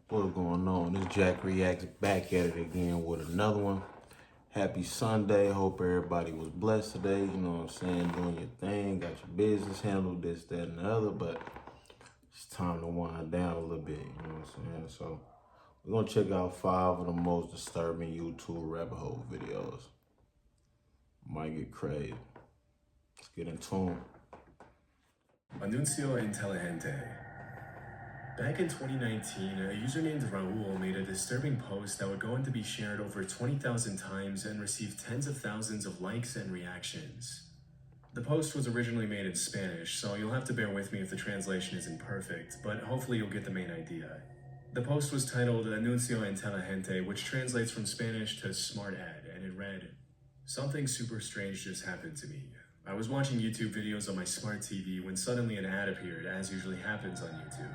What's going on? This Jac Reacts back at it again with another one. Happy Sunday. Hope everybody was blessed today. You know what I'm saying? Doing your thing, got your business handled, this, that, and the other. But it's time to wind down a little bit. You know what I'm saying? So we're going to check out 5 of the most disturbing YouTube rabbit hole videos. Might get crazy. Let's get into them. Anuncio Inteligente. Back in 2019, a user named Raul made a disturbing post that would go on to be shared over 20,000 times and receive tens of thousands of likes and reactions. The post was originally made in Spanish, so you'll have to bear with me if the translation isn't perfect, but hopefully you'll get the main idea. The post was titled Anuncio Inteligente, which translates from Spanish to smart ad, and it read, "Something super strange just happened to me. I was watching YouTube videos on my smart TV when suddenly an ad appeared, as usually happens on YouTube.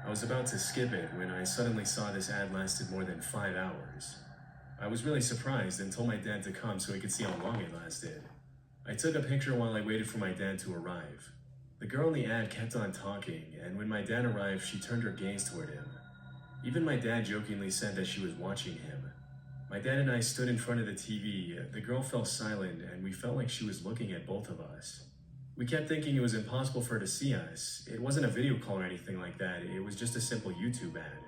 I was about to skip it when I suddenly saw this ad lasted more than 5 hours. I was really surprised and told my dad to come so he could see how long it lasted. I took a picture while I waited for my dad to arrive. The girl in the ad kept on talking, and when my dad arrived, she turned her gaze toward him. Even my dad jokingly said that she was watching him. My dad and I stood in front of the TV. The girl fell silent, and we felt like she was looking at both of us. We kept thinking it was impossible for her to see us. It wasn't a video call or anything like that. It was just a simple YouTube ad.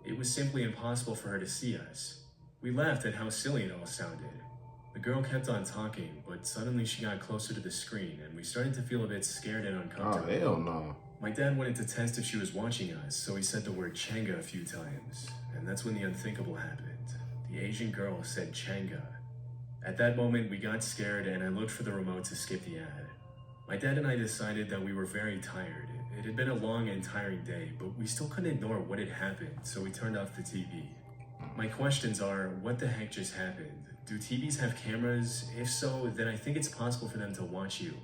It was simply impossible for her to see us. We laughed at how silly it all sounded. The girl kept on talking, but suddenly she got closer to the screen, and we started to feel a bit scared and uncomfortable. Oh, hell no. My dad wanted to test if she was watching us, so he said the word Changa a few times, and that's when the unthinkable happened. The Asian girl said Changa. At that moment, we got scared, and I looked for the remote to skip the ad. My dad and I decided that we were very tired. It had been a long and tiring day, but we still couldn't ignore what had happened, so we turned off the TV. My questions are, what the heck just happened? Do TVs have cameras? If so, then I think it's possible for them to watch you.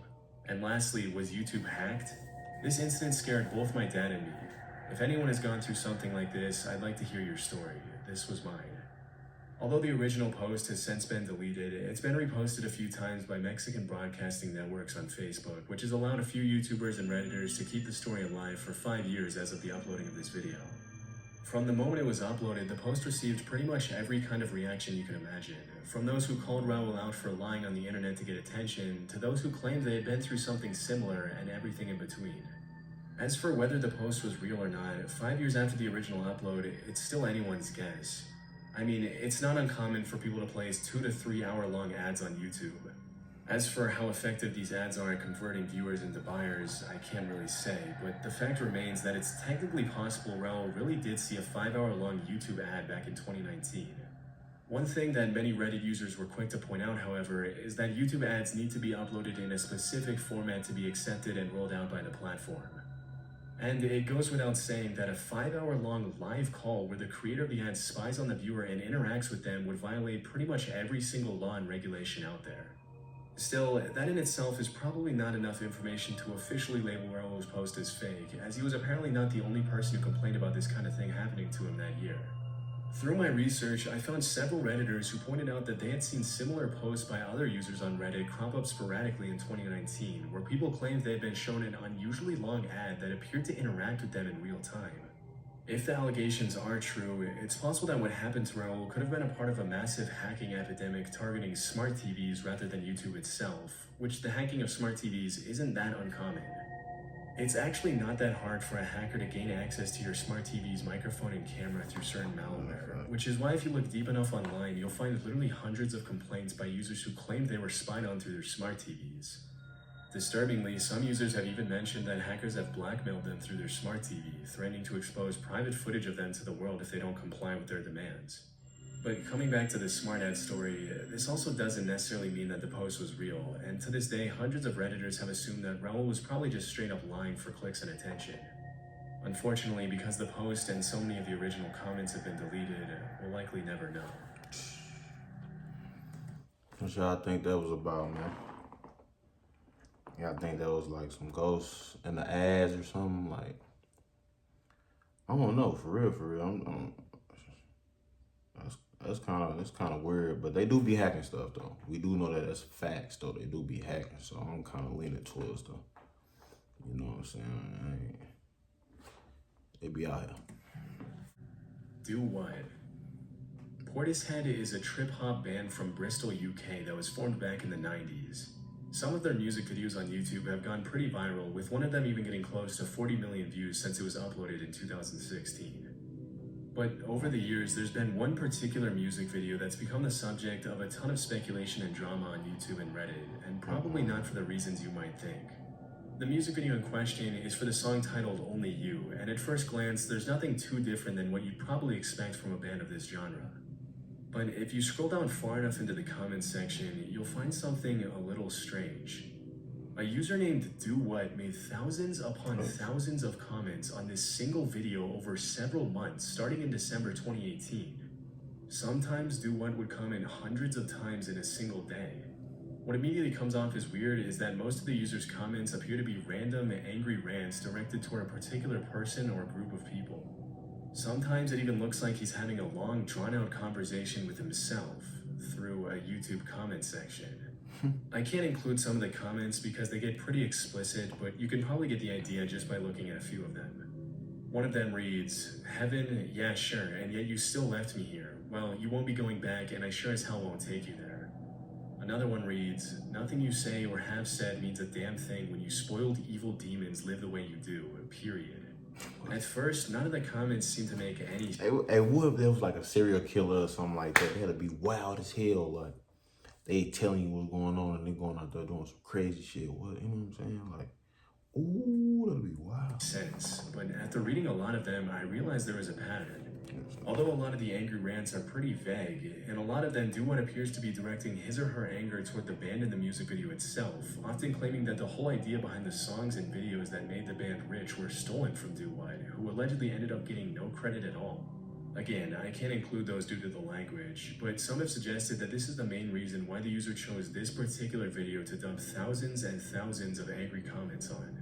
And lastly, was YouTube hacked? This incident scared both my dad and me. If anyone has gone through something like this, I'd like to hear your story. This was mine. Although the original post has since been deleted, it's been reposted a few times by Mexican broadcasting networks on Facebook, which has allowed a few YouTubers and Redditors to keep the story alive for 5 years as of the uploading of this video. From the moment it was uploaded, the post received pretty much every kind of reaction you can imagine, from those who called Raul out for lying on the internet to get attention, to those who claimed they had been through something similar, and everything in between. As for whether the post was real or not, 5 years after the original upload, it's still anyone's guess. I mean, it's not uncommon for people to place 2 to 3 hour long ads on YouTube. As for how effective these ads are at converting viewers into buyers, I can't really say, but the fact remains that it's technically possible Raul really did see a 5 hour long YouTube ad back in 2019. One thing that many Reddit users were quick to point out, however, is that YouTube ads need to be uploaded in a specific format to be accepted and rolled out by the platform. And it goes without saying that a 5 hour long live call where the creator of the ad spies on the viewer and interacts with them would violate pretty much every single law and regulation out there. Still, that in itself is probably not enough information to officially label Raul's post as fake, as he was apparently not the only person who complained about this kind of thing happening to him that year. Through my research, I found several Redditors who pointed out that they had seen similar posts by other users on Reddit crop up sporadically in 2019, where people claimed they had been shown an unusually long ad that appeared to interact with them in real time. If the allegations are true, it's possible that what happened to Raul could have been a part of a massive hacking epidemic targeting smart TVs rather than YouTube itself, which the hacking of smart TVs isn't that uncommon. It's actually not that hard for a hacker to gain access to your smart TV's microphone and camera through certain malware, which is why if you look deep enough online, you'll find literally hundreds of complaints by users who claimed they were spied on through their smart TVs. Disturbingly, some users have even mentioned that hackers have blackmailed them through their smart TV, threatening to expose private footage of them to the world if they don't comply with their demands. But coming back to this smart ad story, this also doesn't necessarily mean that the post was real, and to this day, hundreds of Redditors have assumed that Raul was probably just straight up lying for clicks and attention. Unfortunately, because the post and so many of the original comments have been deleted, we'll likely never know. What y'all think that was about, man? Y'all think that was like some ghosts in the ads or something? Like, I don't know, for real. That's kind of weird, but they do be hacking stuff though. We do know that that's facts though. They do be hacking, so I'm kind of leaning towards them. You know what I'm saying? They be out here. Do What? Portishead is a trip-hop band from Bristol, UK that was formed back in the 90s. Some of their music videos on YouTube have gone pretty viral, with one of them even getting close to 40 million views since it was uploaded in 2016. But over the years, there's been one particular music video that's become the subject of a ton of speculation and drama on YouTube and Reddit, and probably not for the reasons you might think. The music video in question is for the song titled Only You, and at first glance, there's nothing too different than what you'd probably expect from a band of this genre. But if you scroll down far enough into the comments section, you'll find something a little strange. A user named Do What made thousands upon thousands of comments on this single video over several months, starting in December 2018. Sometimes Do What would comment hundreds of times in a single day. What immediately comes off as weird is that most of the user's comments appear to be random, angry rants directed toward a particular person or group of people. Sometimes it even looks like he's having a long, drawn-out conversation with himself through a YouTube comment section. I can't include some of the comments because they get pretty explicit, but you can probably get the idea just by looking at a few of them. One of them reads, "Heaven, yeah sure, and yet you still left me here. Well, you won't be going back, and I sure as hell won't take you there." Another one reads, "Nothing you say or have said means a damn thing when you spoiled evil demons live the way you do, period." At first, none of the comments seemed to make any sense. Hey, what if there was like a serial killer or something like that? They had to be wild as hell. Like, they telling you what's going on and they going out there doing some crazy shit. What, you know what I'm saying? Like, ooh, that'd be wild. But after reading a lot of them, I realized there was a pattern. Although a lot of the angry rants are pretty vague, and a lot of them do what appears to be directing his or her anger toward the band and the music video itself, often claiming that the whole idea behind the songs and videos that made the band rich were stolen from Do What, who allegedly ended up getting no credit at all. Again, I can't include those due to the language, but some have suggested that this is the main reason why the user chose this particular video to dump thousands and thousands of angry comments on.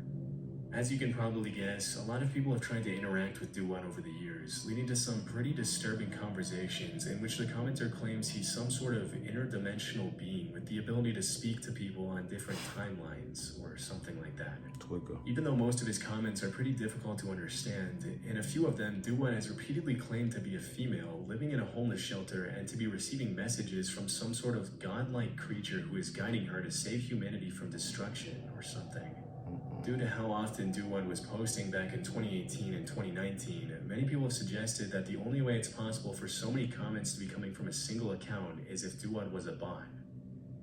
As you can probably guess, a lot of people have tried to interact with Do What over the years, leading to some pretty disturbing conversations in which the commenter claims he's some sort of interdimensional being with the ability to speak to people on different timelines, or something like that. Even though most of his comments are pretty difficult to understand, in a few of them, Do What has repeatedly claimed to be a female, living in a homeless shelter, and to be receiving messages from some sort of godlike creature who is guiding her to save humanity from destruction, or something. Due to how often Do What was posting back in 2018 and 2019, many people have suggested that the only way it's possible for so many comments to be coming from a single account is if Do What was a bot.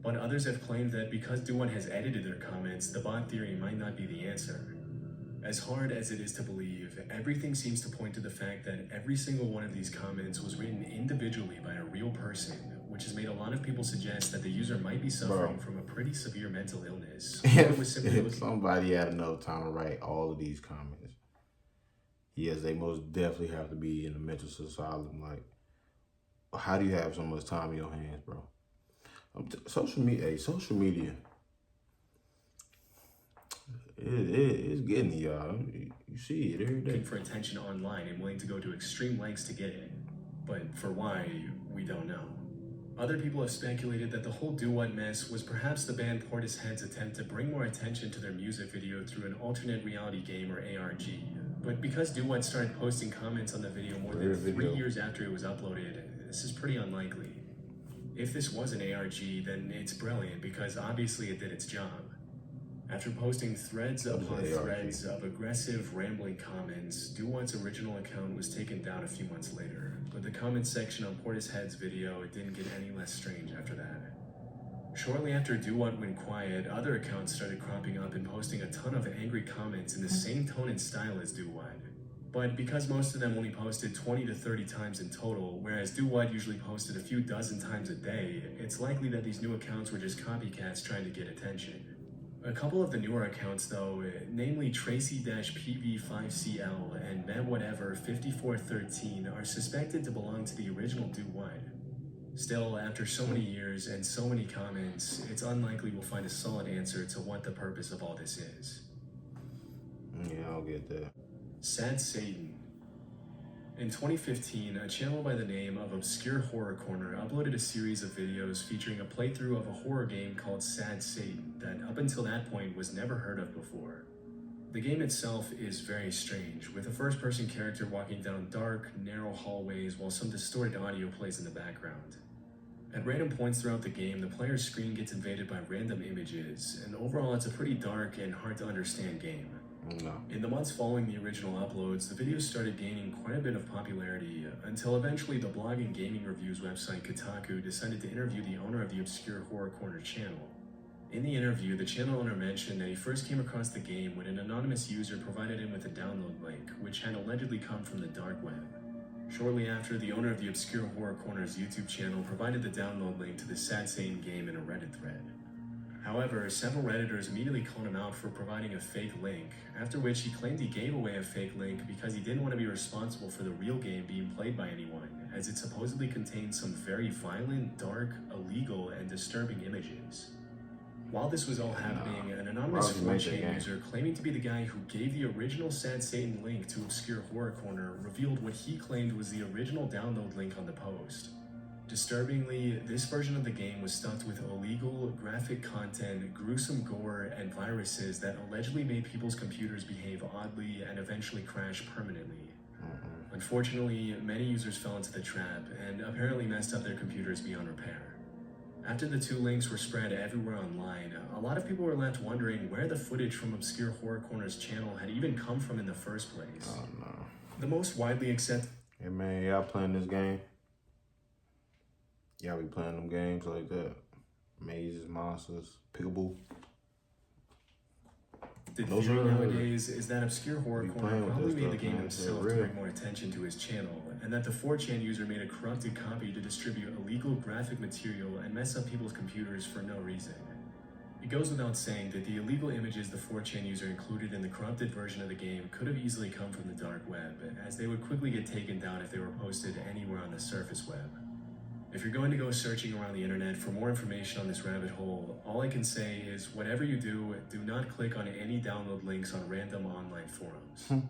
But others have claimed that because Do What has edited their comments, the bot theory might not be the answer. As hard as it is to believe, everything seems to point to the fact that every single one of these comments was written individually by a real person, which has made a lot of people suggest that the user might be suffering from a pretty severe mental illness. If somebody had enough time to write all of these comments, yes, they most definitely have to be in a mental asylum. Like, how do you have so much time in your hands, bro? Social media, it's getting to y'all. You see it every day. Looking for attention online and willing to go to extreme lengths to get it. But for why, we don't know. Other people have speculated that the whole Do What mess was perhaps the band Portishead's attempt to bring more attention to their music video through an alternate reality game or ARG. But because Do What started posting comments on the video more than 3 years after it was uploaded, this is pretty unlikely. If this was an ARG, then it's brilliant because obviously it did its job. After posting threads upon threads of aggressive, rambling comments, Do What's original account was taken down a few months later, but the comment section on Portishead's video didn't get any less strange after that. Shortly after Do What went quiet, other accounts started cropping up and posting a ton of angry comments in the same tone and style as Do What. But because most of them only posted 20 to 30 times in total, whereas Do What usually posted a few dozen times a day, it's likely that these new accounts were just copycats trying to get attention. A couple of the newer accounts though, namely Tracy-PV5CL and MemWhatever5413 are suspected to belong to the original Do What. Still, after so many years and so many comments, it's unlikely we'll find a solid answer to what the purpose of all this is. Yeah, I'll get that. Sad Satan. In 2015, a channel by the name of Obscure Horror Corner uploaded a series of videos featuring a playthrough of a horror game called Sad Satan that up until that point was never heard of before. The game itself is very strange, with a first-person character walking down dark, narrow hallways while some distorted audio plays in the background. At random points throughout the game, the player's screen gets invaded by random images, and overall it's a pretty dark and hard to understand game. No. In the months following the original uploads, the videos started gaining quite a bit of popularity, until eventually the blog and gaming reviews website Kotaku decided to interview the owner of the obscure Horror Corner channel. In the interview, the channel owner mentioned that he first came across the game when an anonymous user provided him with a download link, which had allegedly come from the dark web. Shortly after, the owner of the obscure Horror Corner's YouTube channel provided the download link to the Sad Satan game in a Reddit thread. However, several Redditors immediately called him out for providing a fake link, after which he claimed he gave away a fake link because he didn't want to be responsible for the real game being played by anyone, as it supposedly contained some very violent, dark, illegal, and disturbing images. While this was all happening, an anonymous 4chan user claiming to be the guy who gave the original Sad Satan link to Obscure Horror Corner revealed what he claimed was the original download link on the post. Disturbingly, this version of the game was stuffed with illegal, graphic content, gruesome gore, and viruses that allegedly made people's computers behave oddly and eventually crash permanently. Unfortunately, many users fell into the trap and apparently messed up their computers beyond repair. After the two links were spread everywhere online, a lot of people were left wondering where the footage from Obscure Horror Corner's channel had even come from in the first place. Oh no. The most widely accepted... Hey man, y'all playing this game? Y'all be playing them games like that? Mazes, monsters, peekaboo? The theory nowadays is that Obscure Horror Corner probably made the game himself to bring more attention to his channel, and that the 4chan user made a corrupted copy to distribute illegal graphic material and mess up people's computers for no reason. It goes without saying that the illegal images the 4chan user included in the corrupted version of the game could have easily come from the dark web, as they would quickly get taken down if they were posted anywhere on the surface web. If you're going to go searching around the internet for more information on this rabbit hole, all I can say is whatever you do not click on any download links on random online forums.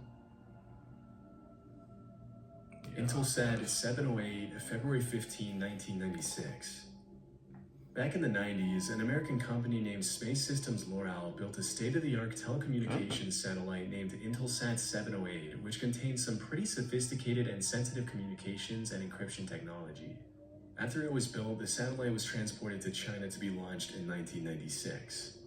Intelsat 708, February 15, 1996. Back in the 90s, an American company named Space Systems L'Oreal built a state-of-the-art telecommunications satellite named Intelsat 708, which contained some pretty sophisticated and sensitive communications and encryption technology. After it was built, the satellite was transported to China to be launched in 1996.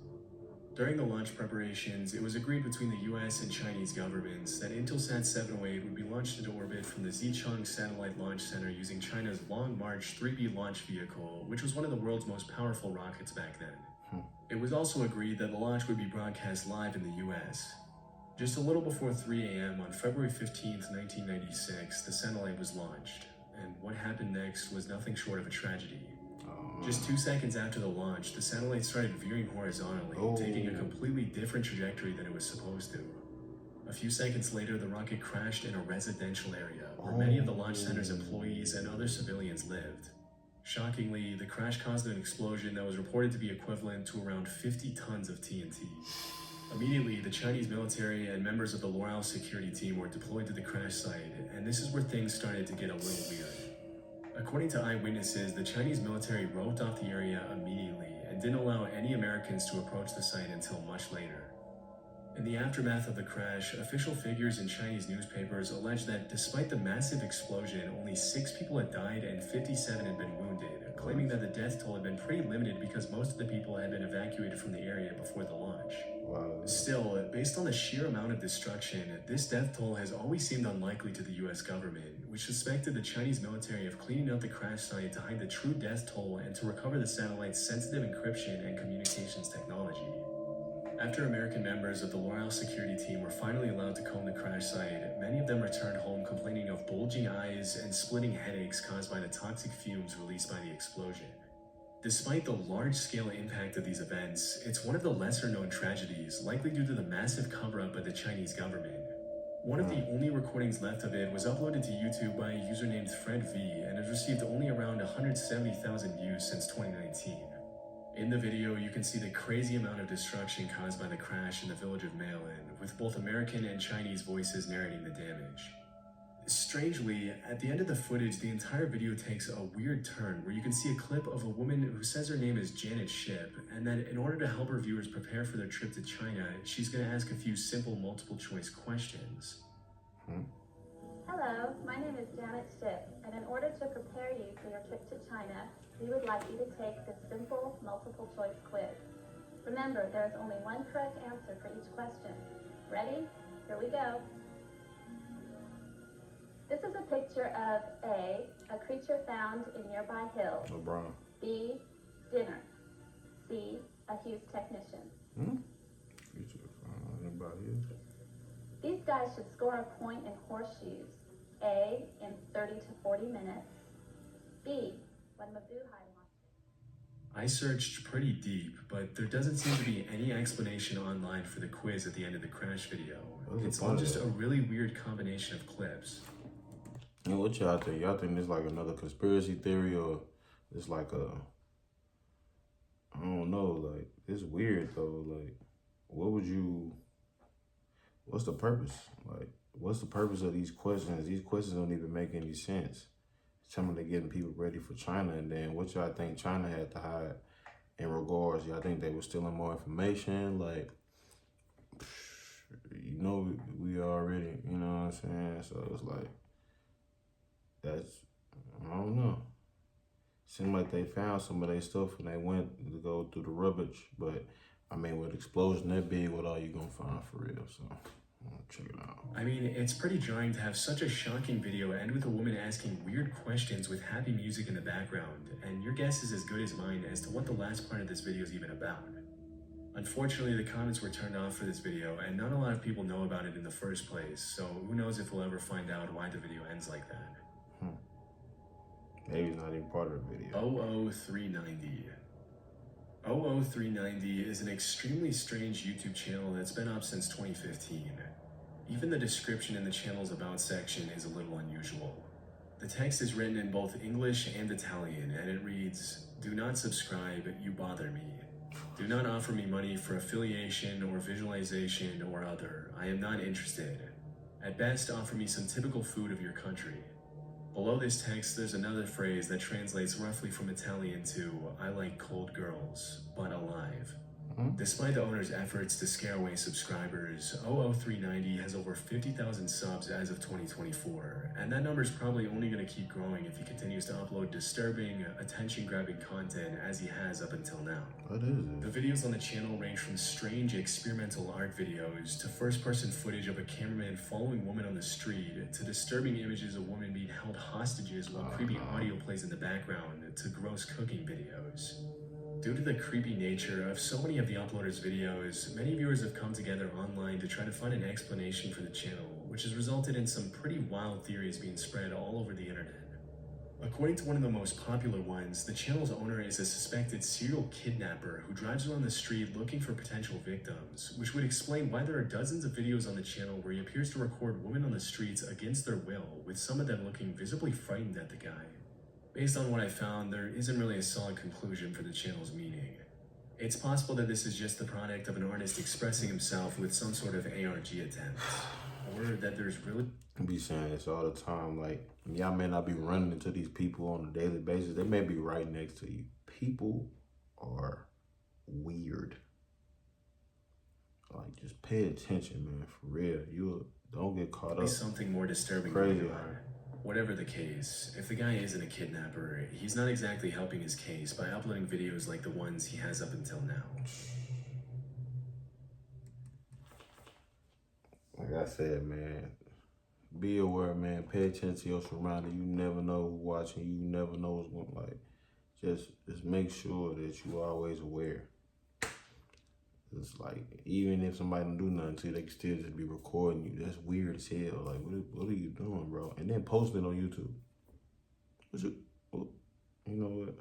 During the launch preparations, it was agreed between the US and Chinese governments that Intelsat 708 would be launched into orbit from the Xichang Satellite Launch Center using China's Long March 3B launch vehicle, which was one of the world's most powerful rockets back then. It was also agreed that the launch would be broadcast live in the US. Just a little before 3 a.m. on February 15, 1996, the satellite was launched. And what happened next was nothing short of a tragedy. Just 2 seconds after the launch, the satellite started veering horizontally, taking a completely different trajectory than it was supposed to. A few seconds later, the rocket crashed in a residential area where many of the launch center's employees and other civilians lived. Shockingly, the crash caused an explosion that was reported to be equivalent to around 50 tons of TNT. Immediately, the Chinese military and members of the L'Oreal security team were deployed to the crash site, and this is where things started to get a little weird. According to eyewitnesses, the Chinese military roped off the area immediately and didn't allow any Americans to approach the site until much later. In the aftermath of the crash, official figures in Chinese newspapers alleged that despite the massive explosion, only 6 people had died and 57 had been wounded, claiming that the death toll had been pretty limited because most of the people had been evacuated from the area before the launch. Still, based on the sheer amount of destruction, this death toll has always seemed unlikely to the US government, which suspected the Chinese military of cleaning out the crash site to hide the true death toll and to recover the satellite's sensitive encryption and communications technology. After American members of the L'Oreal security team were finally allowed to comb the crash site, many of them returned home complaining of bulging eyes and splitting headaches caused by the toxic fumes released by the explosion. Despite the large-scale impact of these events, it's one of the lesser-known tragedies, likely due to the massive cover-up by the Chinese government. One of the only recordings left of it was uploaded to YouTube by a user named Fred V and has received only around 170,000 views since 2019. In the video, you can see the crazy amount of destruction caused by the crash in the village of Malin, with both American and Chinese voices narrating the damage. Strangely, at the end of the footage, the entire video takes a weird turn where you can see a clip of a woman who says her name is Janet Ship, and that in order to help her viewers prepare for their trip to China, she's going to ask a few simple multiple choice questions. Hello, my name is Janet Ship, and in order to prepare you for your trip to China, we would like you to take this simple multiple choice quiz. Remember, there is only one correct answer for each question. Ready? Here we go. This is a picture of A, a creature found in nearby hills. LeBron. B, dinner. C, a Hughes technician. Creature found in nearby hills. These guys should score a point in horseshoes. A, in 30 to 40 minutes. B, when Mabuhay wants. I searched pretty deep, but there doesn't seem to be any explanation online for the quiz at the end of the crash video. It's all just a really weird combination of clips. And what y'all think? Y'all think this like another conspiracy theory, or it's like a, I don't know, like, it's weird though. Like, what's the purpose? Like, what's the purpose of these questions? These questions don't even make any sense. Some of them getting people ready for China, and then what y'all think China had to hide in regards? Y'all think they were stealing more information? Like, you know, we already, you know what I'm saying? So it's like, I don't know. Seemed like they found some of their stuff when they went to go through the rubbish, but I mean, with an explosion that big, what are you gonna find for real? So, check it out. I mean, it's pretty jarring to have such a shocking video end with a woman asking weird questions with happy music in the background, and your guess is as good as mine as to what the last part of this video is even about. Unfortunately, the comments were turned off for this video, and not a lot of people know about it in the first place, so who knows if we'll ever find out why the video ends like that. Maybe it's not even part of the video. 00390. 00390 is an extremely strange YouTube channel that's been up since 2015. Even the description in the channel's About section is a little unusual. The text is written in both English and Italian, and it reads, "Do not subscribe, you bother me. Do not offer me money for affiliation or visualization or other. I am not interested. At best, offer me some typical food of your country." Below this text, there's another phrase that translates roughly from Italian to, "I like cold girls, but alive." Despite the owner's efforts to scare away subscribers, 00390 has over 50,000 subs as of 2024, and that number is probably only going to keep growing if he continues to upload disturbing, attention-grabbing content as he has up until now. What is it? The videos on the channel range from strange experimental art videos to first-person footage of a cameraman following women on the street to disturbing images of women being held hostages while creepy audio plays in the background to gross cooking videos. Due to the creepy nature of so many of the uploaders' videos, many viewers have come together online to try to find an explanation for the channel, which has resulted in some pretty wild theories being spread all over the internet. According to one of the most popular ones, the channel's owner is a suspected serial kidnapper who drives around the street looking for potential victims, which would explain why there are dozens of videos on the channel where he appears to record women on the streets against their will, with some of them looking visibly frightened at the guy. Based on what I found, there isn't really a solid conclusion for the channel's meaning. It's possible that this is just the product of an artist expressing himself with some sort of ARG attempt, or that there's really... I be saying this all the time, like, y'all may not be running into these people on a daily basis. They may be right next to you. People are weird. Like, just pay attention, man, for real. You don't get caught up. something more disturbing Crazy. going on. Whatever the case, if the guy isn't a kidnapper, he's not exactly helping his case by uploading videos like the ones he has up until now. Like I said, man, be aware, man. Pay attention to your surroundings. You never know who's watching. You never know what's going. Like, just make sure that you always aware. It's like, even if somebody don't do nothing to you, they can still just be recording you. That's weird as hell. Like, what are you doing, bro? And then post it on YouTube. You know what?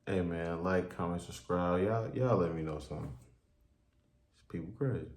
Hey, man, like, comment, subscribe. Y'all let me know something. It's people crazy.